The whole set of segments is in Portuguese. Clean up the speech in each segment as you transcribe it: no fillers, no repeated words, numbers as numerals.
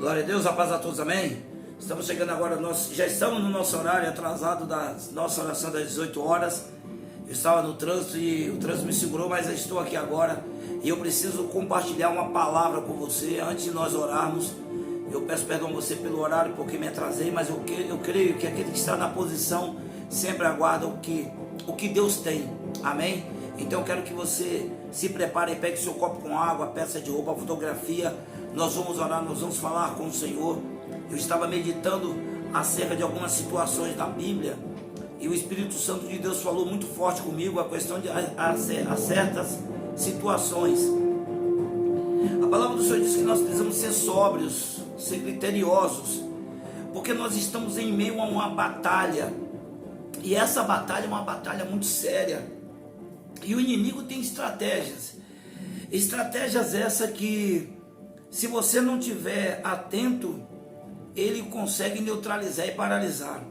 Glória a Deus, a paz a todos, amém? Estamos chegando agora, já estamos no nosso horário atrasado da nossa oração das 18 horas. Eu estava no trânsito e o trânsito me segurou, mas eu estou aqui agora e eu preciso compartilhar uma palavra com você antes de nós orarmos. Eu peço perdão a você pelo horário porque me atrasei, mas eu creio que aquele que está na posição sempre aguarda o que Deus tem, amém? Então eu quero que você se prepare e pegue seu copo com água, peça de roupa, fotografia. Nós vamos orar, nós vamos falar com o Senhor. Eu estava meditando acerca de algumas situações da Bíblia e o Espírito Santo de Deus falou muito forte comigo a questão de a certas situações. A palavra do Senhor diz que nós precisamos ser sóbrios, ser criteriosos, porque nós estamos em meio a uma batalha, e essa batalha é uma batalha muito séria, e o inimigo tem estratégias essa que, se você não estiver atento, ele consegue neutralizar e paralisar.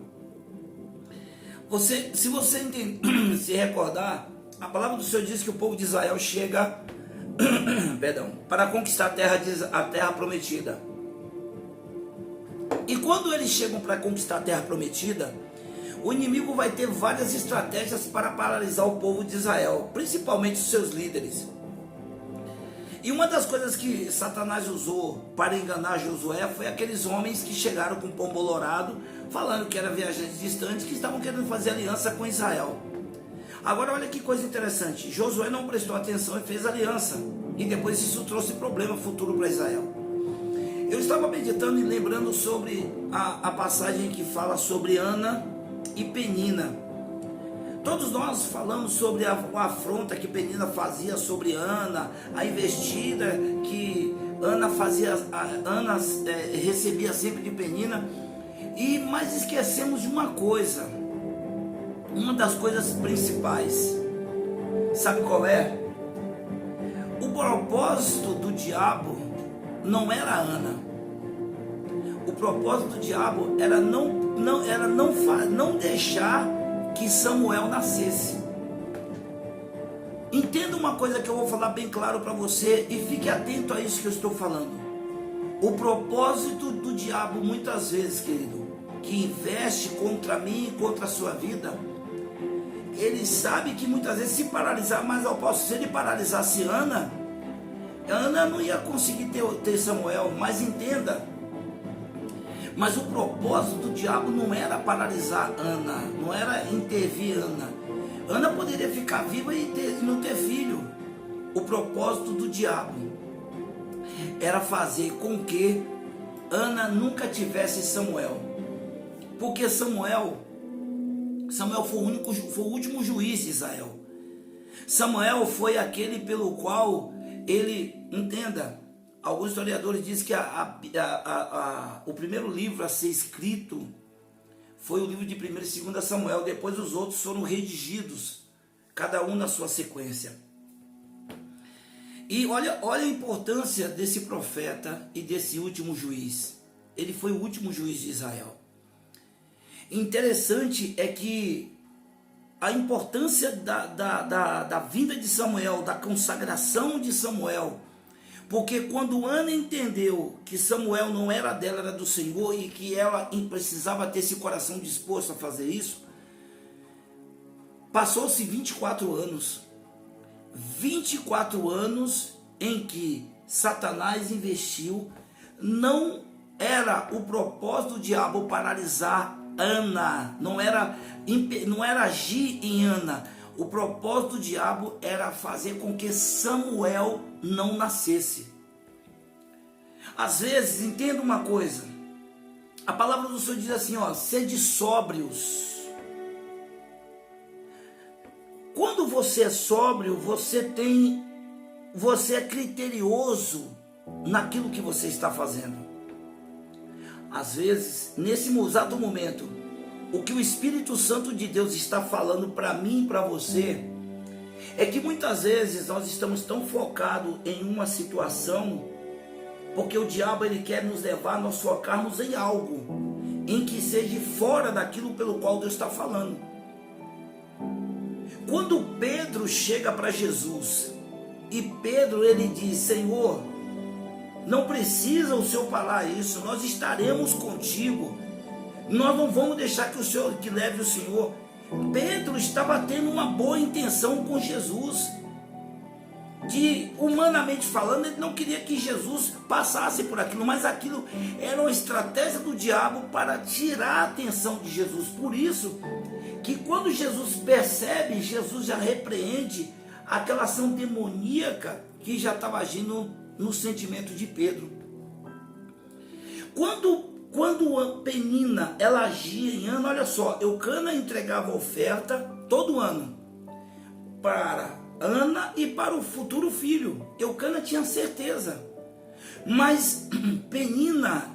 Se você se recordar, a palavra do Senhor diz que o povo de Israel chega para conquistar a terra prometida. E quando eles chegam para conquistar a terra prometida, o inimigo vai ter várias estratégias para paralisar o povo de Israel, principalmente os seus líderes. E uma das coisas que Satanás usou para enganar Josué foi aqueles homens que chegaram com pombo olorado, falando que eram viajantes distantes, que estavam querendo fazer aliança com Israel. Agora olha que coisa interessante, Josué não prestou atenção e fez aliança, e depois isso trouxe problema futuro para Israel. Eu estava meditando e lembrando sobre a passagem que fala sobre Ana e Penina. Todos nós falamos sobre a afronta que Penina fazia sobre Ana, a investida que Ana recebia sempre de Penina, mas esquecemos de uma coisa, uma das coisas principais. Sabe qual é? O propósito do diabo não era Ana. O propósito do diabo era não deixar que Samuel nascesse. Entenda uma coisa que eu vou falar bem claro para você e fique atento a isso que eu estou falando. O propósito do diabo, muitas vezes, querido, que investe contra mim e contra a sua vida, ele sabe que muitas vezes se paralisar, mas se ele paralisasse Ana não ia conseguir ter Samuel. Mas entenda, mas o propósito do diabo não era paralisar Ana, não era intervir Ana. Ana poderia ficar viva e não ter filho. O propósito do diabo era fazer com que Ana nunca tivesse Samuel. Porque Samuel foi o último juiz de Israel. Samuel foi aquele pelo qual ele, entenda, alguns historiadores dizem que o primeiro livro a ser escrito foi o livro de 1 e 2 Samuel. Depois os outros foram redigidos, cada um na sua sequência. E olha a importância desse profeta e desse último juiz. Ele foi o último juiz de Israel. Interessante é que a importância da vinda de Samuel, da consagração de Samuel, porque quando Ana entendeu que Samuel não era dela, era do Senhor, e que ela precisava ter esse coração disposto a fazer isso, passou-se 24 anos. 24 anos em que Satanás investiu. Não era o propósito do diabo paralisar Ana, não era agir em Ana. O propósito do diabo era fazer com que Samuel não nascesse. Às vezes, entenda uma coisa, a palavra do Senhor diz assim, sede sóbrios. Quando você é sóbrio, você é criterioso naquilo que você está fazendo. Às vezes, nesse exato momento, o que o Espírito Santo de Deus está falando para mim e para você é que muitas vezes nós estamos tão focados em uma situação, porque o diabo ele quer nos levar a nós focarmos em algo em que seja fora daquilo pelo qual Deus está falando. Quando Pedro chega para Jesus e Pedro ele diz: Senhor, Não precisa o Senhor falar isso. Nós estaremos contigo. Nós não vamos deixar que o Senhor que leve o Senhor. Pedro estava tendo uma boa intenção com Jesus. Humanamente falando, ele não queria que Jesus passasse por aquilo, mas aquilo era uma estratégia do diabo para tirar a atenção de Jesus. Por isso que quando Jesus percebe, Jesus já repreende aquela ação demoníaca que já estava agindo no sentimento de Pedro. Quando a Penina ela agia em Ana, olha só, Eucana entregava oferta todo ano para Ana e para o futuro filho. Eucana tinha certeza, mas Penina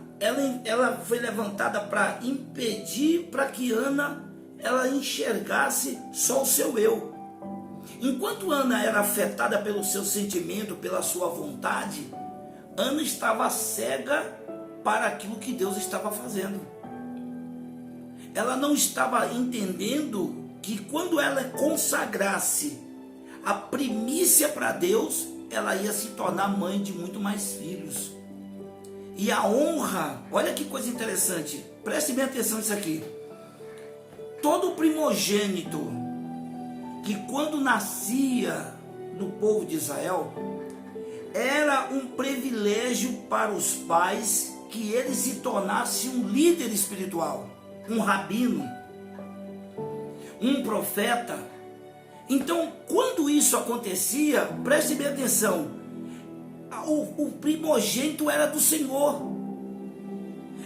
ela foi levantada para impedir para que Ana ela enxergasse só o seu eu. Enquanto Ana era afetada pelo seu sentimento, pela sua vontade, Ana estava cega para aquilo que Deus estava fazendo. Ela não estava entendendo que quando ela consagrasse a primícia para Deus, ela ia se tornar mãe de muito mais filhos. E a honra, olha que coisa interessante, preste bem atenção nisso aqui. Todo primogênito que quando nascia no povo de Israel, era um privilégio para os pais que ele se tornasse um líder espiritual, um rabino, um profeta. Então, quando isso acontecia, preste bem atenção, o primogênito era do Senhor.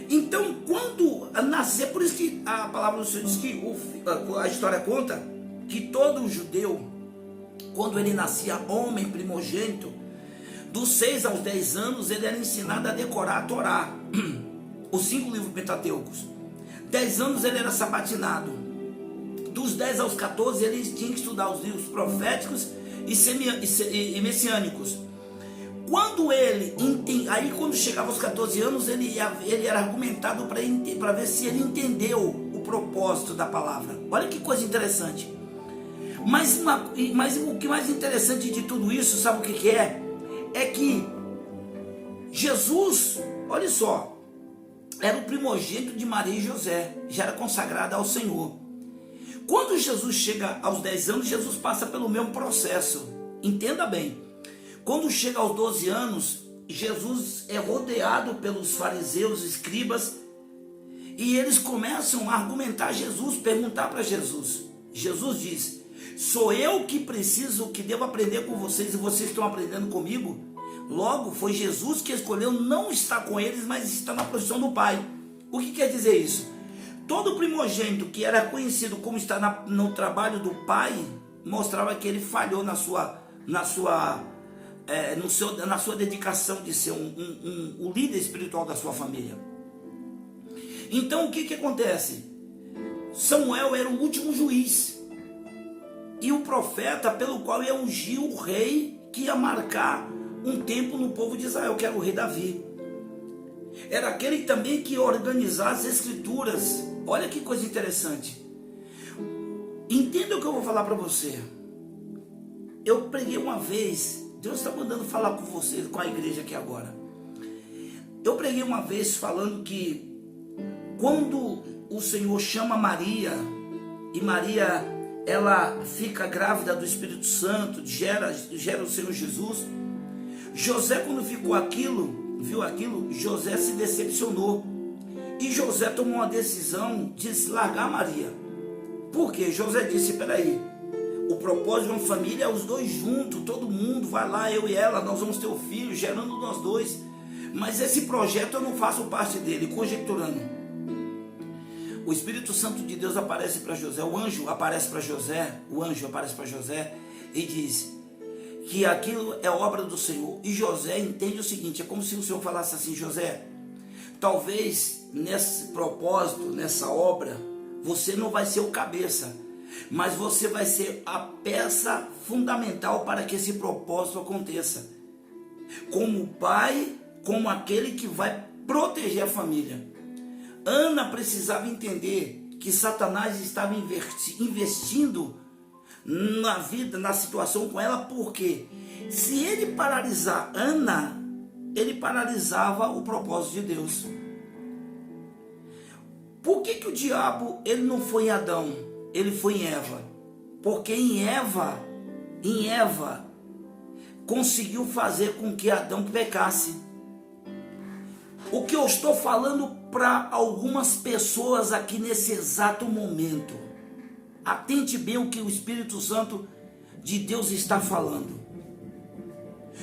Então, quando nascer, por isso que a palavra do Senhor diz que a história conta que todo judeu, quando ele nascia homem primogênito, dos 6 aos 10 anos, ele era ensinado a decorar a Torá, os 5 livros pentateucos. 10 anos ele era sabatinado. Dos 10 aos 14 ele tinha que estudar os livros proféticos e messiânicos. Quando quando chegava aos 14 anos, ele era argumentado para ver se ele entendeu o propósito da palavra. Olha que coisa interessante. Mas o que mais interessante de tudo isso, sabe o que é? É que Jesus, olha só, era o primogênito de Maria e José, já era consagrado ao Senhor. Quando Jesus chega aos 10 anos, Jesus passa pelo mesmo processo. Entenda bem, quando chega aos 12 anos, Jesus é rodeado pelos fariseus, escribas, e eles começam a argumentar Jesus, perguntar para Jesus. Jesus diz: sou eu que devo aprender com vocês e vocês estão aprendendo comigo? Logo, foi Jesus que escolheu não estar com eles, mas estar na posição do Pai. O que quer dizer isso? Todo primogênito que era conhecido como estar no trabalho do Pai, mostrava que ele falhou na sua dedicação de ser o líder espiritual da sua família. Então, o que acontece? Samuel era o último juiz e o profeta pelo qual ia ungir o rei que ia marcar um tempo no povo de Israel, que era o rei Davi. Era aquele também que ia organizar as escrituras. Olha que coisa interessante. Entenda o que eu vou falar para você. Eu preguei uma vez, Deus está mandando falar com você, com a igreja aqui agora. Eu preguei uma vez falando que quando o Senhor chama Maria, e Maria ela fica grávida do Espírito Santo, gera o Senhor Jesus, José, quando viu aquilo, José se decepcionou. E José tomou uma decisão de se largar Maria. Por quê? José disse: peraí, o propósito de uma família é os dois juntos, todo mundo vai lá, eu e ela, nós vamos ter o filho, gerando nós dois. Mas esse projeto eu não faço parte dele, conjecturando. O Espírito Santo de Deus aparece para José, o anjo aparece para José e diz que aquilo é obra do Senhor. E José entende o seguinte: é como se o Senhor falasse assim: José, talvez nesse propósito, nessa obra, você não vai ser o cabeça, mas você vai ser a peça fundamental para que esse propósito aconteça. Como pai, como aquele que vai proteger a família. Ana precisava entender que Satanás estava investindo na vida, na situação com ela, porque se ele paralisar Ana, ele paralisava o propósito de Deus. Por que o diabo ele não foi em Adão, ele foi em Eva? Porque em Eva conseguiu fazer com que Adão pecasse. O que eu estou falando para algumas pessoas aqui nesse exato momento, atente bem o que o Espírito Santo de Deus está falando.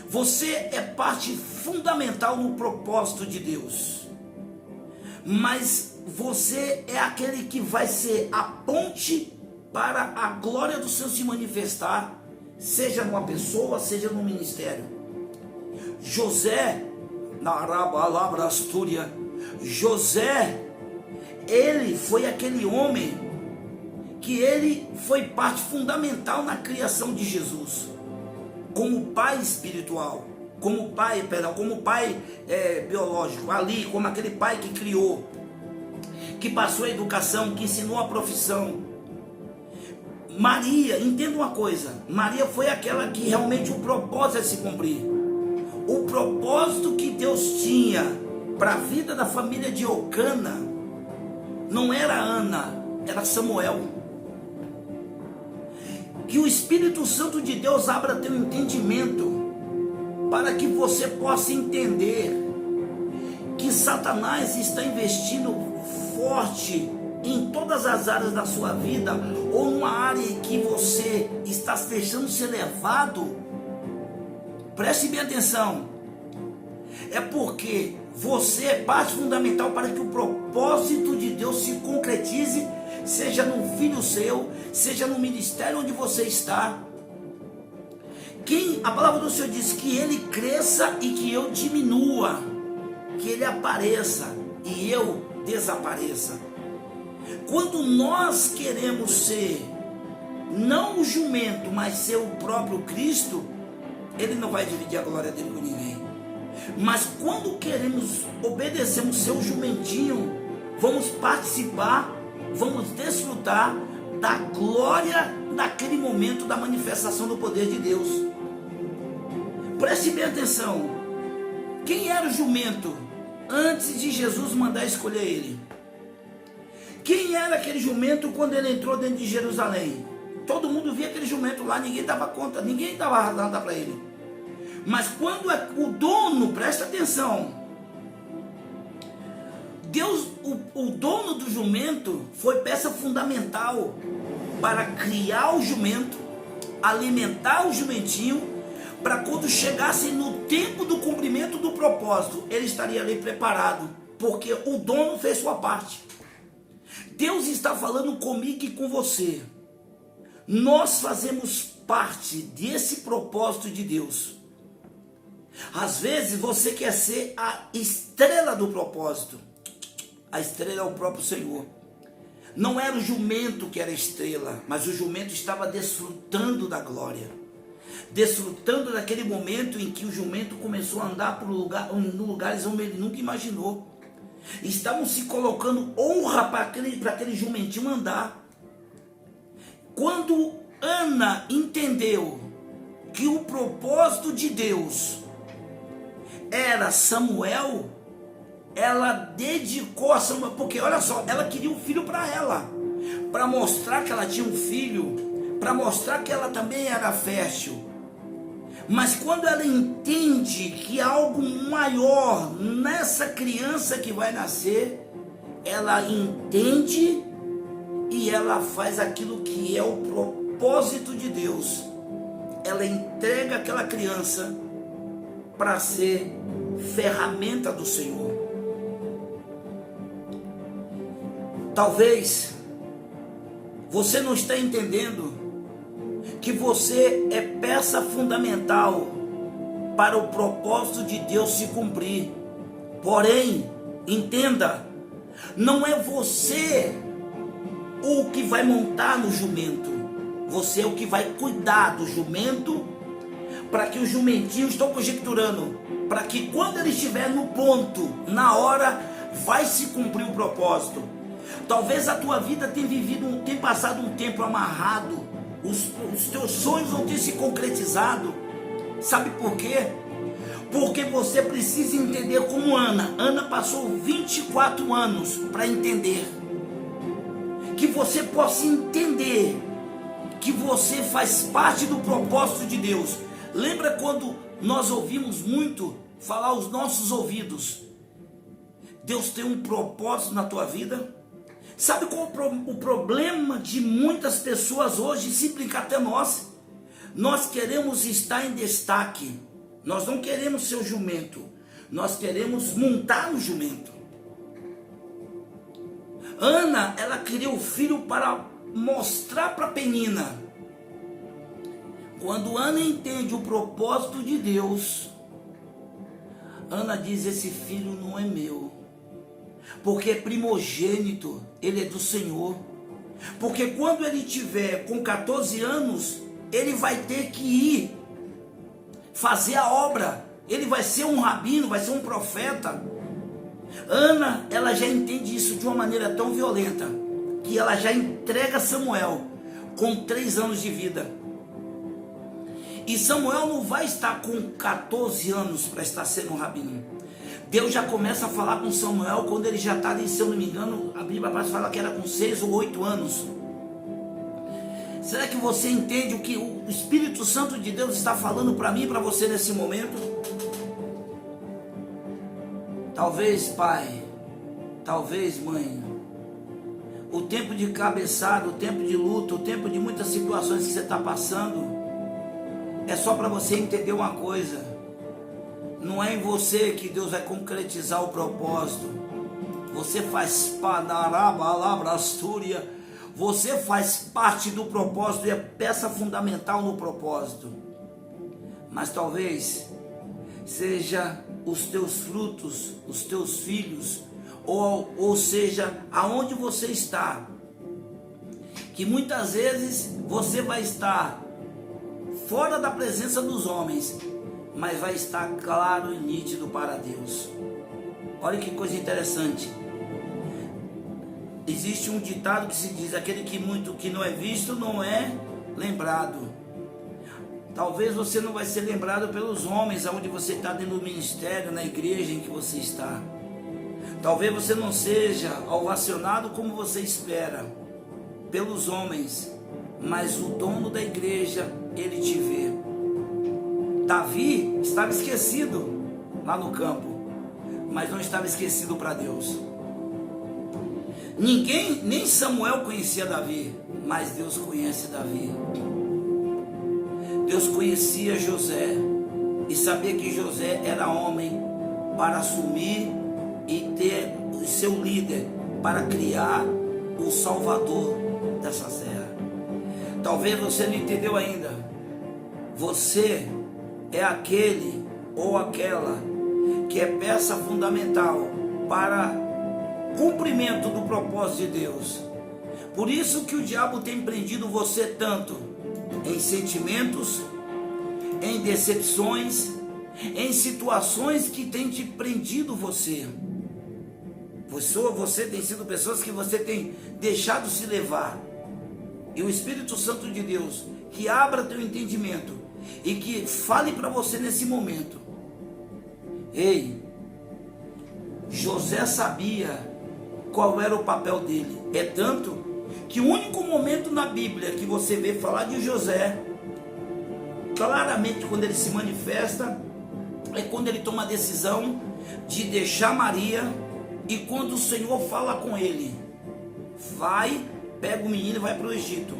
Você é parte fundamental no propósito de Deus, mas você é aquele que vai ser a ponte para a glória do Senhor se manifestar, seja numa pessoa, seja no ministério. José, na Arabalabra Astúria, José, ele foi aquele homem que ele foi parte fundamental na criação de Jesus, como pai espiritual, como pai biológico, ali, como aquele pai que criou, que passou a educação, que ensinou a profissão. Maria, entenda uma coisa, Maria foi aquela que realmente o propósito é se cumprir. O propósito que Deus tinha para a vida da família de Eucana não era Ana, era Samuel. Que o Espírito Santo de Deus abra teu entendimento, para que você possa entender que Satanás está investindo forte em todas as áreas da sua vida, ou numa área em que você está se deixando ser levado. Preste bem atenção, é porque você é parte fundamental para que o propósito de Deus se concretize, seja no filho seu, seja no ministério onde você está. A palavra do Senhor diz que ele cresça e que eu diminua, que ele apareça e eu desapareça. Quando nós queremos ser, não o jumento, mas ser o próprio Cristo, ele não vai dividir a glória dele com ninguém. Mas quando queremos obedecer o seu jumentinho, vamos participar, vamos desfrutar da glória naquele momento da manifestação do poder de Deus. Preste bem atenção. Quem era o jumento antes de Jesus mandar escolher ele? Quem era aquele jumento quando ele entrou dentro de Jerusalém? Todo mundo via aquele jumento lá, ninguém dava conta, ninguém dava nada para ele. Mas quando o dono, presta atenção, Deus, o dono do jumento foi peça fundamental para criar o jumento, alimentar o jumentinho, para quando chegasse no tempo do cumprimento do propósito, ele estaria ali preparado, porque o dono fez sua parte. Deus está falando comigo e com você. Nós fazemos parte desse propósito de Deus. Às vezes você quer ser a estrela do propósito. A estrela é o próprio Senhor. Não era o jumento que era a estrela, mas o jumento estava desfrutando da glória, desfrutando daquele momento em que o jumento começou a andar por lugares onde ele nunca imaginou. Estavam se colocando honra para aquele jumentinho andar. Quando Ana entendeu que o propósito de Deus era Samuel, ela dedicou a Samuel, porque olha só, ela queria um filho para ela, para mostrar que ela tinha um filho, para mostrar que ela também era fértil. Mas quando ela entende que há algo maior nessa criança que vai nascer, ela entende e ela faz aquilo que é o propósito de Deus. Ela entrega aquela criança para ser ferramenta do Senhor. Talvez você não está entendendo que você é peça fundamental para o propósito de Deus se cumprir. Porém, entenda, não é você o que vai montar no jumento, você é o que vai cuidar do jumento, para que o jumentinho, estou conjecturando, para que quando ele estiver no ponto, na hora, vai se cumprir o propósito. Talvez a tua vida tenha passado um tempo amarrado, os teus sonhos não tenham se concretizado. Sabe por quê? Porque você precisa entender como Ana. Ana passou 24 anos para entender. Que você possa entender que você faz parte do propósito de Deus. Lembra quando nós ouvimos muito falar aos nossos ouvidos: Deus tem um propósito na tua vida? Sabe qual o problema de muitas pessoas hoje, se brincar até nós? Nós queremos estar em destaque. Nós não queremos ser o jumento. Nós queremos montar no jumento. Ana, ela queria o filho para mostrar para Penina. Quando Ana entende o propósito de Deus, Ana diz: esse filho não é meu, porque é primogênito, ele é do Senhor. Porque quando ele tiver com 14 anos, ele vai ter que ir fazer a obra. Ele vai ser um rabino, vai ser um profeta. Ana, ela já entende isso de uma maneira tão violenta, que ela já entrega Samuel com 3 anos de vida. E Samuel não vai estar com 14 anos para estar sendo um rabino. Deus já começa a falar com Samuel quando ele já está, se eu não me engano, a Bíblia parece falar que era com 6 ou 8 anos. Será que você entende o que o Espírito Santo de Deus está falando para mim e para você nesse momento? Talvez, pai, talvez, mãe, o tempo de cabeçada, o tempo de luta, o tempo de muitas situações que você está passando, é só para você entender uma coisa: não é em você que Deus vai concretizar o propósito. Você faz você faz parte do propósito e é peça fundamental no propósito. Mas talvez seja os teus frutos, os teus filhos, ou seja, aonde você está, que muitas vezes você vai estar fora da presença dos homens, mas vai estar claro e nítido para Deus. Olha que coisa interessante. Existe um ditado que se diz: aquele que não é visto não é lembrado. Talvez você não vai ser lembrado pelos homens aonde você está, dentro do ministério, na igreja em que você está. Talvez você não seja ovacionado como você espera pelos homens, mas o dono da igreja, ele te vê. Davi estava esquecido lá no campo, mas não estava esquecido para Deus. Nem Samuel conhecia Davi, mas Deus conhece Davi. Deus conhecia José e sabia que José era homem para assumir e ter o seu líder, para criar o Salvador dessa terra. Talvez você não entendeu ainda. Você é aquele ou aquela que é peça fundamental para cumprimento do propósito de Deus. Por isso que o diabo tem prendido você tanto em sentimentos, em decepções, em situações que tem te prendido você. Você tem sido pessoas que você tem deixado se levar. E o Espírito Santo de Deus, que abra teu entendimento e que fale para você nesse momento: ei, José sabia qual era o papel dele. É tanto que o único momento na Bíblia que você vê falar de José, claramente quando ele se manifesta, é quando ele toma a decisão de deixar Maria, e quando o Senhor fala com ele: vai, pega o menino e vai para o Egito.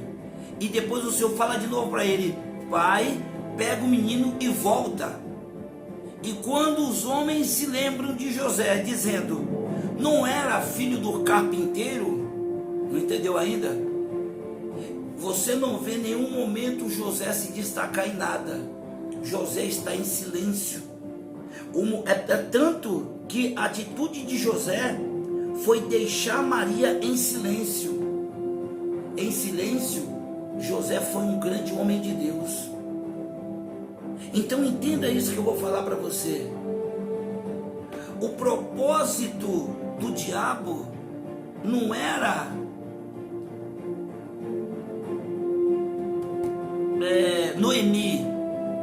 E depois o Senhor fala de novo para ele: vai, pega o menino e volta. E quando os homens se lembram de José, dizendo: não era filho do carpinteiro? Não entendeu ainda? Você não vê em nenhum momento José se destacar em nada. José está em silêncio. É tanto que a atitude de José foi deixar Maria em silêncio. Em silêncio, José foi um grande homem de Deus. Então entenda isso que eu vou falar para você. O propósito do diabo não era Noemi,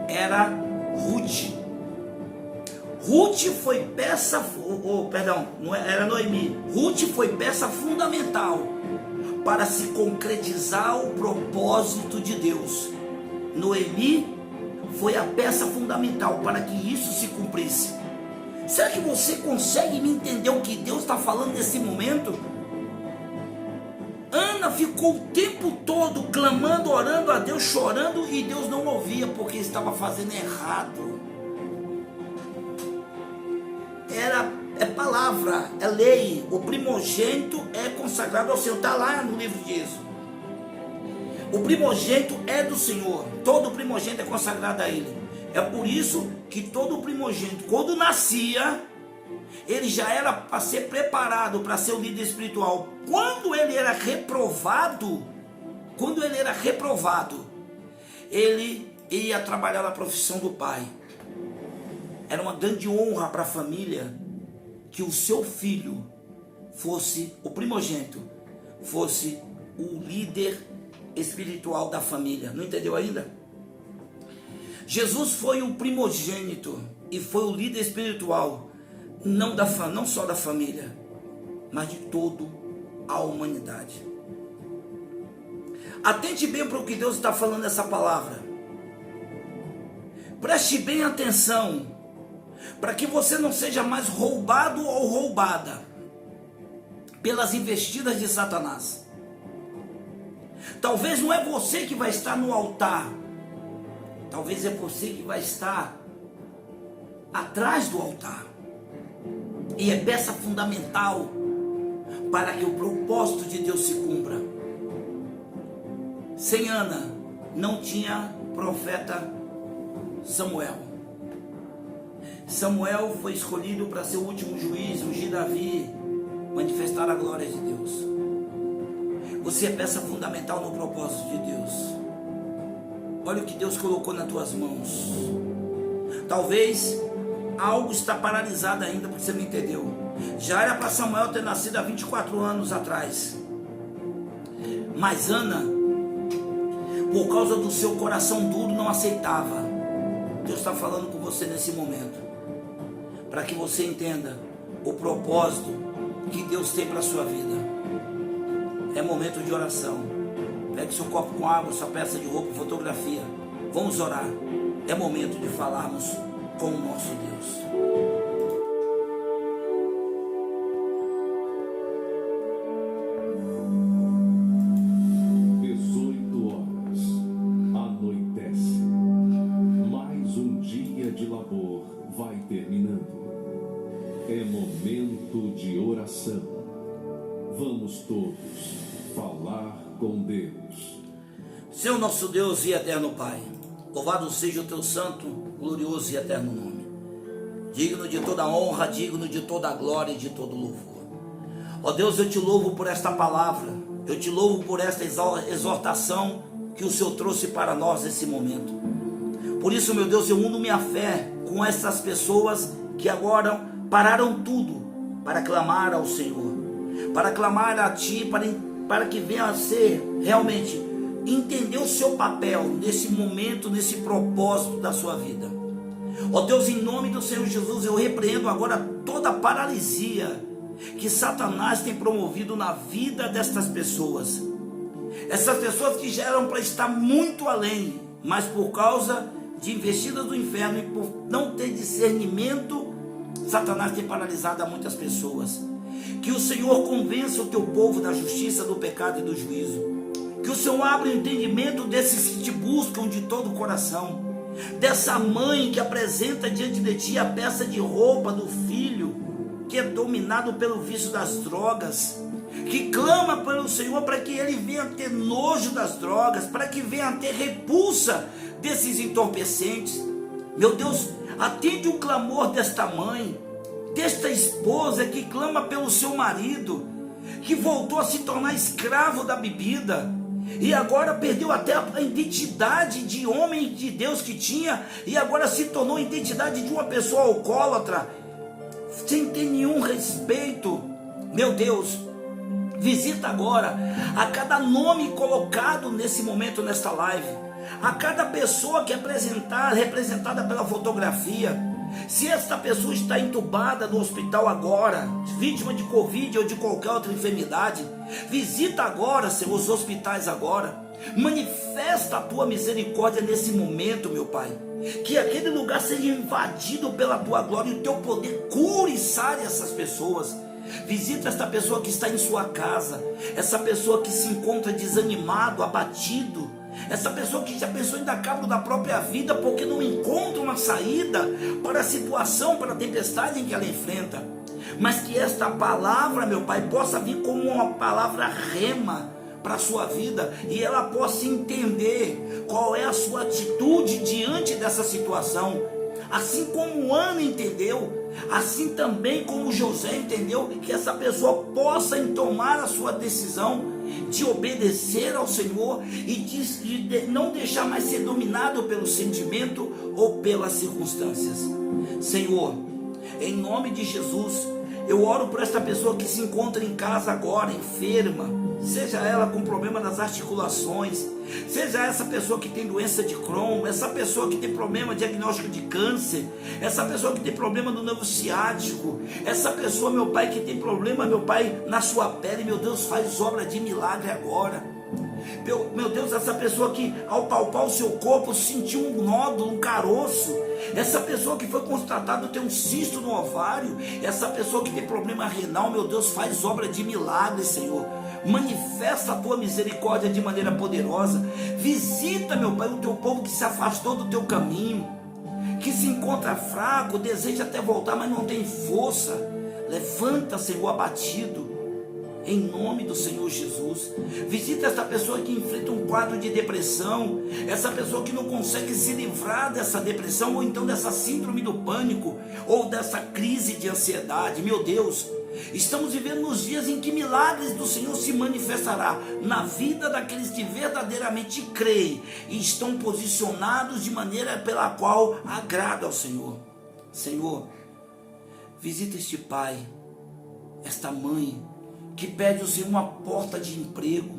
era Ruth. Ruth foi peça, perdão, não era Noemi. Ruth foi peça fundamental para se concretizar o propósito de Deus. Noemi foi a peça fundamental para que isso se cumprisse. Será que você consegue me entender o que Deus está falando nesse momento? Ana ficou o tempo todo clamando, orando a Deus, chorando, e Deus não ouvia porque estava fazendo errado. É palavra, é lei. O primogênito é consagrado ao Senhor. Está lá no livro de Êxodo. O primogênito é do Senhor. Todo primogênito é consagrado a Ele. É por isso que todo primogênito, quando nascia, ele já era para ser preparado para ser o líder espiritual. Quando ele era reprovado, ele ia trabalhar na profissão do pai. Era uma grande honra para a família que o seu filho fosse, o primogênito, fosse o líder espiritual da família. Não entendeu ainda? Jesus foi o primogênito e foi o líder espiritual, não só da família, mas de toda a humanidade. Atente bem para o que Deus está falando nessa palavra. Preste bem atenção, para que você não seja mais roubado ou roubada pelas investidas de Satanás. Talvez não é você que vai estar no altar, talvez é você que vai estar atrás do altar, e é peça fundamental para que o propósito de Deus se cumpra. Sem Ana não tinha profeta Samuel. Samuel foi escolhido para ser o último juiz, ungir Davi, manifestar a glória de Deus. Você é peça fundamental no propósito de Deus. Olha o que Deus colocou nas tuas mãos. Talvez algo está paralisado ainda porque você não entendeu. Já era para Samuel ter nascido há 24 anos atrás. Mas Ana, por causa do seu coração duro, não aceitava. Deus está falando com você nesse momento, para que você entenda o propósito que Deus tem para a sua vida. É momento de oração. Pegue seu copo com água, sua peça de roupa, fotografia. Vamos orar. É momento de falarmos com o nosso Deus. 18 horas, anoitece. Mais um dia de labor vai terminando. É momento de oração. Vamos todos falar com Deus. Senhor nosso Deus e eterno Pai, louvado seja o teu santo, glorioso e eterno nome. Digno de toda honra, digno de toda glória e de todo louvor. Ó Deus, eu te louvo por esta palavra, eu te louvo por esta exortação que o Senhor trouxe para nós nesse momento. Por isso, meu Deus, eu uno minha fé com essas pessoas que agora pararam tudo para clamar ao Senhor, para clamar a Ti, para que venha a ser realmente entender o seu papel nesse momento, nesse propósito da sua vida. Ó Deus, em nome do Senhor Jesus, eu repreendo agora toda a paralisia que Satanás tem promovido na vida destas pessoas. Essas pessoas que já eram para estar muito além, mas por causa de investidas do inferno e por não ter discernimento, Satanás tem paralisado a muitas pessoas. Que o Senhor convença o teu povo da justiça, do pecado e do juízo. Que o Senhor abra o entendimento desses que te buscam de todo o coração. Dessa mãe que apresenta diante de ti a peça de roupa do filho, que é dominado pelo vício das drogas, que clama pelo Senhor para que ele venha ter nojo das drogas, para que venha ter repulsa desses entorpecentes. Meu Deus, atende o clamor desta mãe, desta esposa que clama pelo seu marido, que voltou a se tornar escravo da bebida, e agora perdeu até a identidade de homem de Deus que tinha, e agora se tornou a identidade de uma pessoa alcoólatra, sem ter nenhum respeito. Meu Deus, visita agora a cada nome colocado nesse momento, nesta live, a cada pessoa que é representada pela fotografia, Se esta pessoa está entubada no hospital agora, vítima de Covid ou de qualquer outra enfermidade, visita agora, Senhor, os hospitais agora. Manifesta a tua misericórdia nesse momento, meu Pai. Que aquele lugar seja invadido pela tua glória e o teu poder cure e sare essas pessoas. Visita esta pessoa que está em sua casa, essa pessoa que se encontra desanimado, abatido, essa pessoa que já pensou em dar cabo da própria vida porque não encontra uma saída para a situação, para a tempestade em que ela enfrenta. Mas que esta palavra, meu Pai, possa vir como uma palavra rema para a sua vida e ela possa entender qual é a sua atitude diante dessa situação. Assim como Ana entendeu, assim também como José entendeu, que essa pessoa possa tomar a sua decisão de obedecer ao Senhor e de não deixar mais ser dominado pelo sentimento ou pelas circunstâncias. Senhor, em nome de Jesus, eu oro por esta pessoa que se encontra em casa agora, enferma, seja ela com problema nas articulações, seja essa pessoa que tem doença de Crohn, essa pessoa que tem problema diagnóstico de câncer, essa pessoa que tem problema no nervo ciático, essa pessoa, meu Pai, que tem problema, meu Pai, na sua pele, meu Deus, faz obra de milagre agora. Meu Deus, essa pessoa que ao palpar o seu corpo sentiu um nódulo, um caroço, essa pessoa que foi constatado ter um cisto no ovário, essa pessoa que tem problema renal, meu Deus, faz obra de milagre, Senhor. Manifesta a tua misericórdia de maneira poderosa. Visita, meu Pai, o teu povo que se afastou do teu caminho, que se encontra fraco, deseja até voltar, mas não tem força. Levanta, Senhor, abatido, em nome do Senhor Jesus. Visita essa pessoa que enfrenta um quadro de depressão, essa pessoa que não consegue se livrar dessa depressão, ou então dessa síndrome do pânico, ou dessa crise de ansiedade. Meu Deus, estamos vivendo nos dias em que milagres do Senhor se manifestará na vida daqueles que verdadeiramente creem e estão posicionados de maneira pela qual agrada ao Senhor. Senhor, visita este pai, esta mãe, que pede o Senhor uma porta de emprego,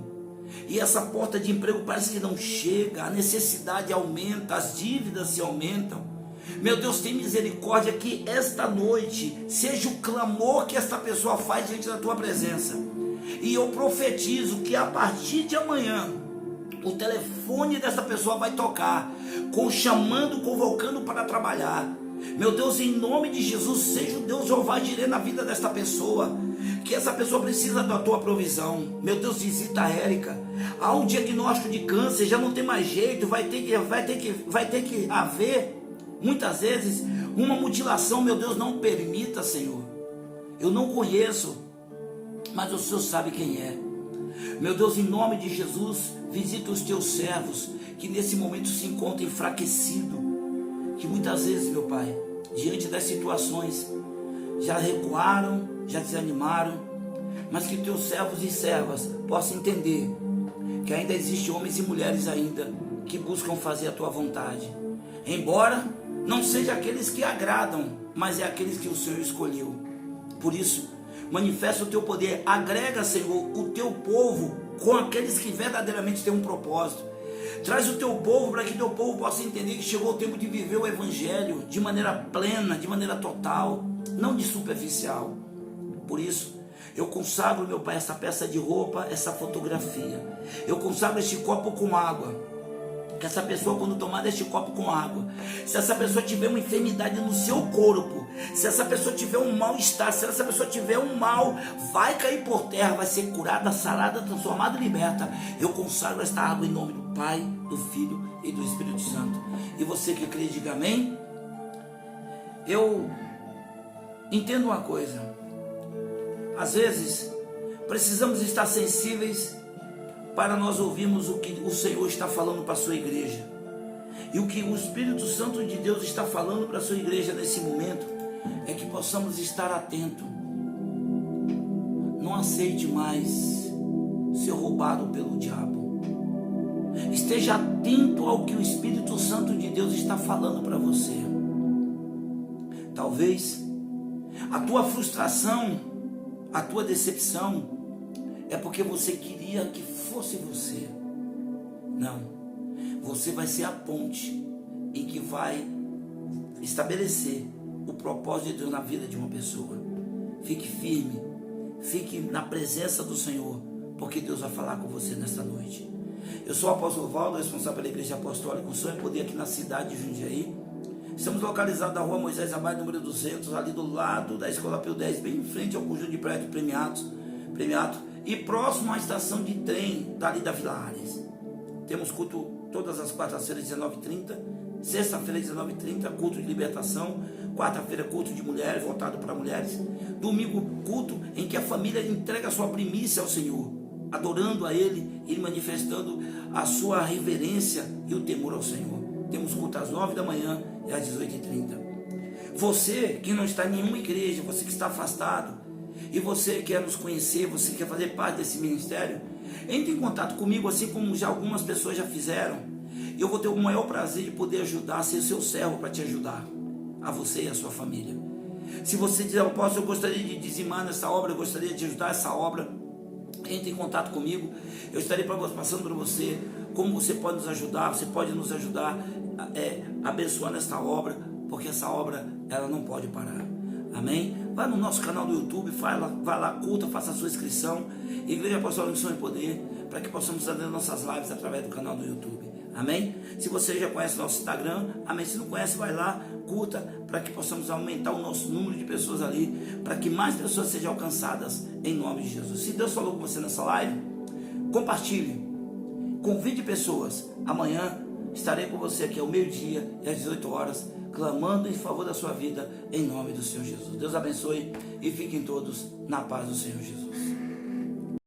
e essa porta de emprego parece que não chega, a necessidade aumenta, as dívidas se aumentam. Meu Deus, tem misericórdia, que esta noite seja o clamor que esta pessoa faz diante da tua presença, e eu profetizo que a partir de amanhã o telefone dessa pessoa vai tocar, chamando, convocando para trabalhar. Meu Deus, em nome de Jesus, seja o Deus Jeová Jireh na vida desta pessoa, que essa pessoa precisa da tua provisão. Meu Deus, visita a Érica. Há um diagnóstico de câncer, já não tem mais jeito, vai ter que haver, muitas vezes, uma mutilação. Meu Deus, não permita, Senhor. Eu não conheço, mas o Senhor sabe quem é. Meu Deus, em nome de Jesus, visita os teus servos, que nesse momento se encontram enfraquecidos, que muitas vezes, meu Pai, diante das situações, já recuaram, já desanimaram, mas que teus servos e servas possam entender que ainda existem homens e mulheres ainda que buscam fazer a tua vontade, embora não sejam aqueles que agradam, mas é aqueles que o Senhor escolheu. Por isso, manifesta o teu poder, agrega, Senhor, o teu povo com aqueles que verdadeiramente têm um propósito. Traz o teu povo para que teu povo possa entender que chegou o tempo de viver o Evangelho de maneira plena, de maneira total, não de superficial. Por isso, eu consagro, meu Pai, essa peça de roupa, essa fotografia. Eu consagro este copo com água. Que essa pessoa, quando tomar deste copo com água, se essa pessoa tiver uma enfermidade no seu corpo, se essa pessoa tiver um mal-estar, se essa pessoa tiver um mal, vai cair por terra, vai ser curada, sarada, transformada e liberta. Eu consagro esta água em nome do Pai, do Filho e do Espírito Santo. E você que crê, diga amém. Eu entendo uma coisa: às vezes precisamos estar sensíveis para nós ouvirmos o que o Senhor está falando para a sua igreja. E o que o Espírito Santo de Deus está falando para a sua igreja nesse momento é que possamos estar atentos. Não aceite mais ser roubado pelo diabo. Esteja atento ao que o Espírito Santo de Deus está falando para você. Talvez a tua frustração, a tua decepção é porque você queria que fosse você. Não, você vai ser a ponte em que vai estabelecer o propósito de Deus na vida de uma pessoa. Fique firme, fique na presença do Senhor, porque Deus vai falar com você nesta noite. Eu sou o apóstolo Valdo, responsável pela Igreja Apostólica Sonho e Poder aqui na cidade de Jundiaí. Estamos localizados na rua Moisés Abaio, número 200, ali do lado da Escola Pio 10, bem em frente ao conjunto de prédio premiado, e próximo à estação de trem dali da Vila Ares. Temos culto todas as quartas-feiras, 19h30, sexta-feira, 19h30, culto de libertação, quarta-feira, culto de mulheres, voltado para mulheres, domingo, culto em que a família entrega a sua primícia ao Senhor, adorando a Ele e manifestando a sua reverência e o temor ao Senhor. Temos culto às 9 da manhã e às 18h30. Você que não está em nenhuma igreja, você que está afastado, e você quer nos conhecer, você quer fazer parte desse ministério, entre em contato comigo, assim como já algumas pessoas já fizeram. Eu vou ter o maior prazer de poder ajudar, ser seu servo para te ajudar, a você e a sua família. Se você dizer, apóstolo, eu gostaria de dizimar nessa obra, eu gostaria de ajudar essa obra, entre em contato comigo. Eu estarei passando para você como você pode nos ajudar. Você pode nos ajudar abençoando esta obra, porque essa obra ela não pode parar. Amém? Vai no nosso canal do YouTube, vai lá, culta, faça a sua inscrição, Igreja Apostólica Sonho e Poder, para que possamos fazer nossas lives através do canal do YouTube. Amém? Se você já conhece nosso Instagram, amém? Se não conhece, vai lá, curta, para que possamos aumentar o nosso número de pessoas ali, para que mais pessoas sejam alcançadas em nome de Jesus. Se Deus falou com você nessa live, compartilhe, convide pessoas. Amanhã estarei com você aqui ao meio-dia e às 18 horas, clamando em favor da sua vida, em nome do Senhor Jesus. Deus abençoe e fiquem todos na paz do Senhor Jesus.